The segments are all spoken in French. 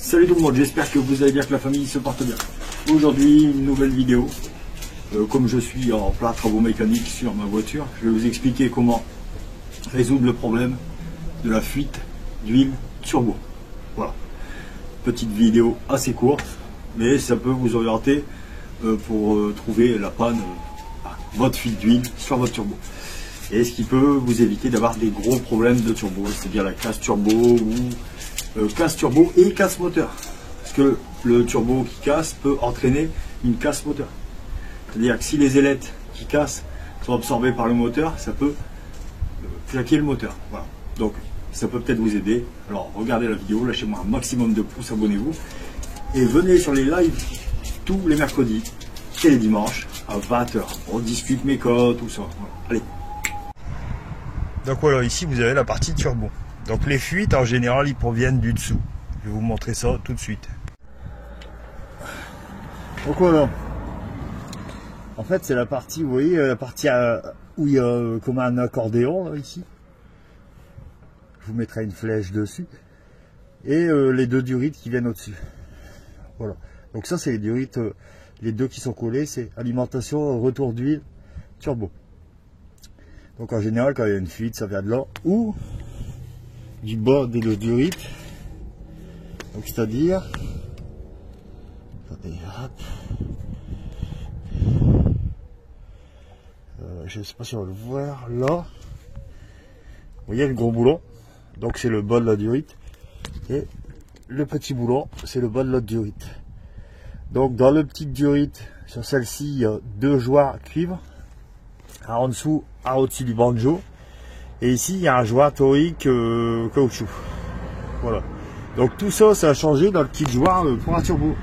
Salut tout le monde, j'espère que vous allez bien, que la famille se porte bien. Aujourd'hui, une nouvelle vidéo. Comme je suis en plein travaux mécaniques sur ma voiture, je vais vous expliquer comment résoudre le problème de la fuite d'huile turbo. Voilà. Petite vidéo assez courte, mais ça peut vous orienter pour trouver la panne, votre fuite d'huile sur votre turbo. Et ce qui peut vous éviter d'avoir des gros problèmes de turbo, c'est-à-dire la casse turbo ou casse turbo et casse moteur. Parce que le turbo qui casse peut entraîner une casse moteur. C'est-à-dire que si les ailettes qui cassent sont absorbées par le moteur, ça peut claquer le moteur. Voilà. Donc ça peut peut-être vous aider. Alors regardez la vidéo, lâchez-moi un maximum de pouces, abonnez-vous. Et venez sur les lives tous les mercredis et les dimanches à 20 h. On discute mes codes, tout ça. Voilà. Allez. Donc voilà, ici vous avez la partie turbo. Donc les fuites en général ils proviennent du dessous. Je vais vous montrer ça tout de suite. Donc voilà. En fait c'est la partie, vous voyez, la partie où il y a comme un accordéon là, ici. Je vous mettrai une flèche dessus. Et les deux durites qui viennent au-dessus. Voilà. Donc ça c'est les durites, les deux qui sont collés, c'est alimentation, retour d'huile, turbo. Donc en général quand il y a une fuite ça vient de là ou du bas des deux durites. Donc c'est-à-dire, attendez, hop. Je ne sais pas si on va le voir là. Vous voyez le gros boulon, donc c'est le bas de la durite. Et le petit boulon, c'est le bas de l'autre durite. Donc dans le petit durite, sur celle-ci, il y a deux joints cuivre. Un en dessous, un au-dessus du banjo. Et ici, il y a un joint torique caoutchouc. Voilà. Donc tout ça, ça a changé dans le kit joint pour un turbo.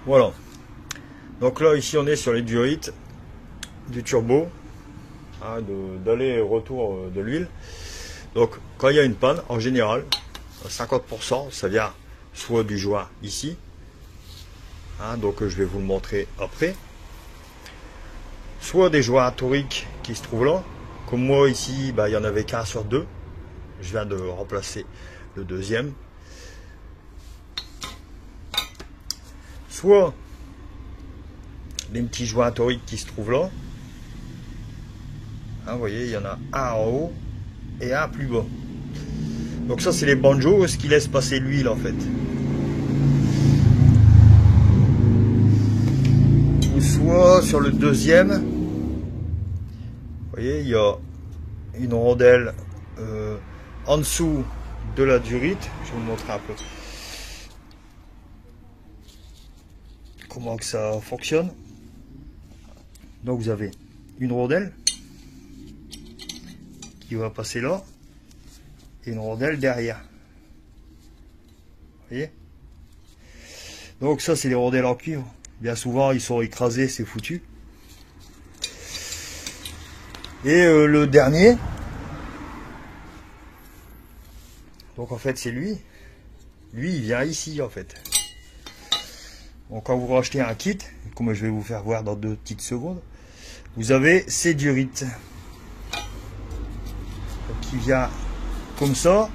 Voilà. Donc là, ici, on est sur les durites du turbo. Hein, d'aller et retour de l'huile. Donc quand il y a une panne, en général, 50%, ça vient soit du joint ici. Hein, donc je vais vous le montrer après. Soit des joints toriques qui se trouvent là. Comme moi ici, il n'y en avait qu'un sur deux. Je viens de remplacer le deuxième. Soit des petits joints toriques qui se trouvent là. Hein, vous voyez, il y en a un en haut et un plus bas. Donc ça c'est les banjos, ce qui laisse passer l'huile en fait. Ou soit sur le deuxième, vous voyez, il y a une rondelle en dessous de la durite. Je vais vous montrer un peu comment que ça fonctionne. Donc vous avez une rondelle qui va passer là et une rondelle derrière. Vous voyez? Donc ça c'est les rondelles en cuivre. Bien souvent ils sont écrasés, c'est foutu. Et le dernier, donc en fait c'est lui. Lui il vient ici en fait. Donc quand vous rachetez un kit, comme je vais vous faire voir dans 2 petites secondes, vous avez ces durites qui vient comme ça.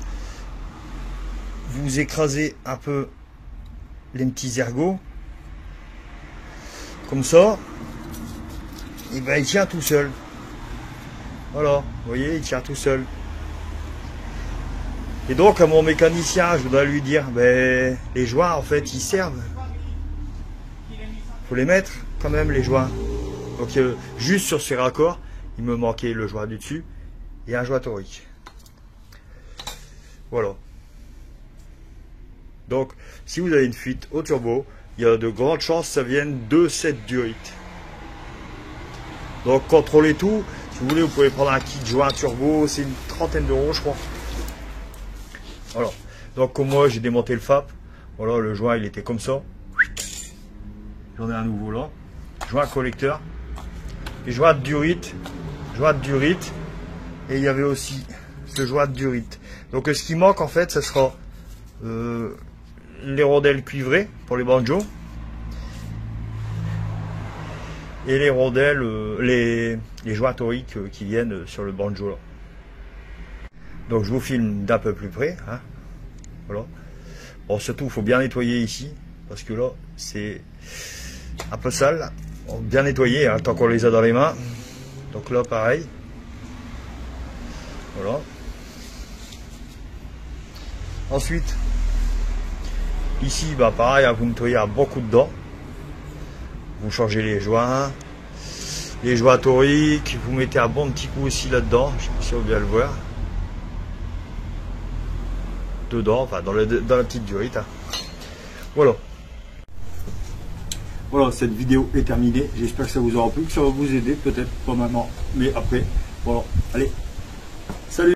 Vous écrasez un peu les petits ergots comme ça, et ben il tient tout seul. Voilà, vous voyez, il tient tout seul. Et donc à mon mécanicien, je voudrais lui dire, ben les joints en fait ils servent. Faut les mettre quand même les joints. Donc juste sur ces raccords, il me manquait le joint du dessus et un joint torique. Voilà. Donc si vous avez une fuite au turbo, il y a de grandes chances que ça vienne de cette durite. Donc contrôlez tout. Si vous voulez, vous pouvez prendre un kit joint turbo, c'est une trentaine d'euros je crois. Voilà. Donc comme moi j'ai démonté le FAP, voilà, le joint il était comme ça. J'en ai un nouveau là. Joint collecteur. Et joint de durite. Joint de durite. Et il y avait aussi ce joint de durite. Donc ce qui manque en fait, ce sera les rondelles cuivrées pour les banjos. Et les rondelles, les joints toriques qui viennent sur le banjo là. Donc je vous filme d'un peu plus près. Hein. Voilà. Bon, surtout, il faut bien nettoyer ici, parce que là, c'est un peu sale. Bon, bien nettoyer, hein, tant qu'on les a dans les mains. Donc là, pareil. Voilà. Ensuite, ici, bah pareil, vous nettoyez à beaucoup dedans. Vous changez les joints toriques, vous mettez un bon petit coup aussi là-dedans. Je sais pas si on va bien le voir. Dedans, enfin dans la petite durite. Hein. Voilà. Voilà, cette vidéo est terminée. J'espère que ça vous aura plu, que ça va vous aider, peut-être pas maintenant, mais après. Voilà, allez.